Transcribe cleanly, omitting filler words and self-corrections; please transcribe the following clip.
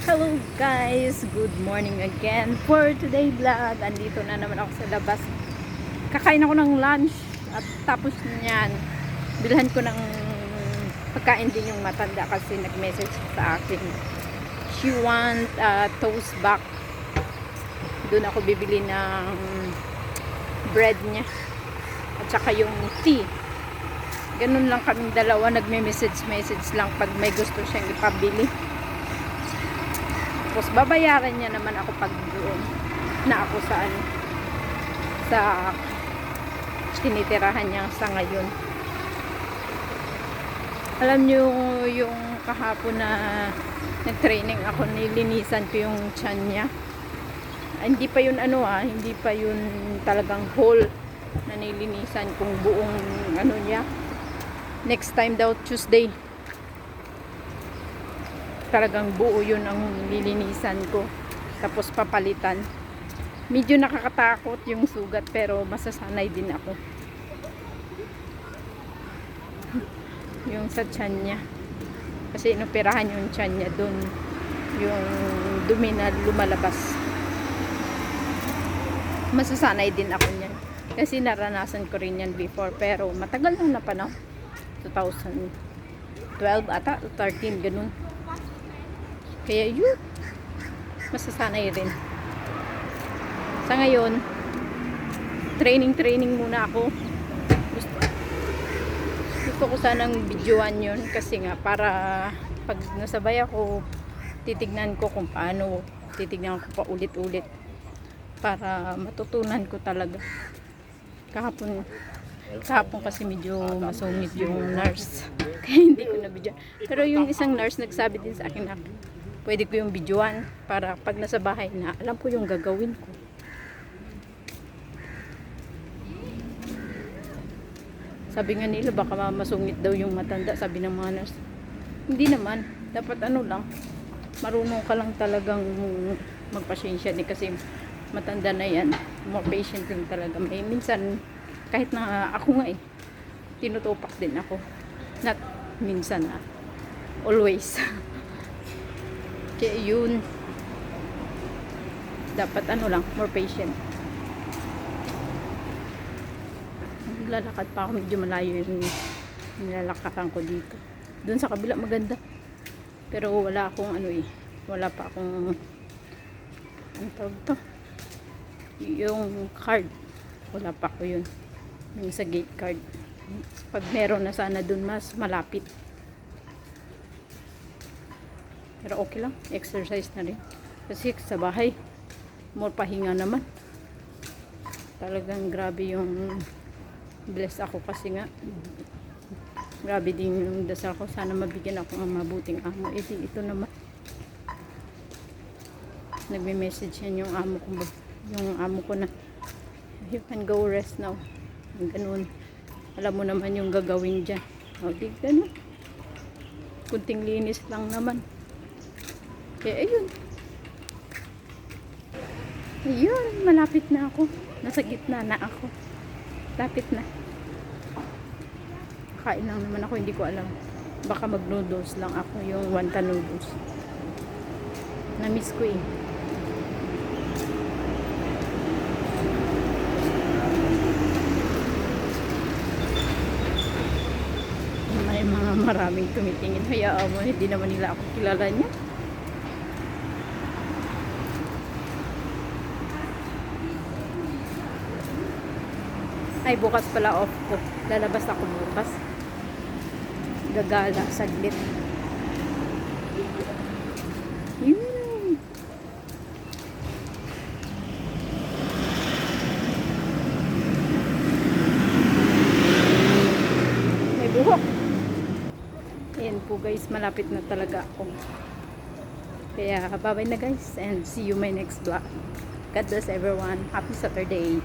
Hello guys! Good morning again for today vlog. Andito na naman ako sa labas. Kakain ako ng lunch at tapos niyan bilhan ko ng pagkain din yung matanda kasi nag-message sa akin. She want toast back. Doon ako bibili ng bread niya at saka yung tea. Ganun lang kaming dalawa, nagme-message lang pag may gusto siyang ipabili. Tapos babayaran niya naman ako pag doon na ako sa tinitirahan niya sa ngayon. Alam niyo yung kahapon na nag-training ako, nilinisan ko yung tiyan niya. Hindi pa yun hindi pa yun talagang whole na nilinisan kung buong niya. Next time daw Tuesday talagang buo yun ang lilinisan ko, tapos papalitan. Medyo nakakatakot yung sugat pero masasanay din ako. Yung sa tiyan niya kasi inoperahan yung tiyan niya, dun yung dumi na lumalabas. Masasanay din ako niyan kasi naranasan ko rin yan before, pero matagal lang na panahon, 2012 ata, 13 ganun. Kaya yun, masasanay rin. Sa ngayon, training muna ako. Gusto ko sanang videoan yun kasi nga para pag nasabay ako, titignan ko kung paano, titignan ko pa ulit-ulit para matutunan ko talaga. Kahapon kasi medyo masungit yung nurse kaya hindi ko na video. Pero yung isang nurse nagsabi din sa akin na pwede ko yung videoan para pag nasa bahay na alam ko yung gagawin ko. Sabi nga nila baka masungit daw yung matanda, sabi ng mga nurse. Hindi naman, dapat lang, marunong ka lang talagang magpasyensya din kasi matanda na yan, more patient din talaga. May minsan kahit na ako nga tinutupak din ako, not minsan always. Kaya yun, dapat lang, more patient. Lalakad pa ako, medyo malayo yung nilalakaran ko dito. Doon sa kabila maganda, pero wala akong wala pa akong tawag to, yung card, wala pa ako yun, yung sa gate card. Pag meron na sana doon mas malapit. Pero okay lang, exercise na rin. Kasi sa bahay, more pahinga naman. Talagang grabe yung bless ako kasi nga, grabe din yung dasal ko. Sana mabigyan ako ng mabuting amo. Ito naman. Nagme-message yan yung amo ko na, you can go rest now. Ganun. Alam mo naman yung gagawin dyan. O, di ganun. Kunting linis lang naman. Kaya ayun, malapit na ako, nasa gitna na ako, lapit na. Kain lang naman ako, hindi ko alam, baka mag noodles lang ako, yung wonton noodles na miss ko May mga maraming tumitingin, hayaan mo, hindi naman nila ako kilala niya. Ay, bukas pala off ko. Lalabas ako bukas. Gagala, saglit. Yun. May buhok. Ayan po guys, malapit na talaga ako. Kaya, bye-bye na guys. And see you my next vlog. God bless everyone. Happy Saturday.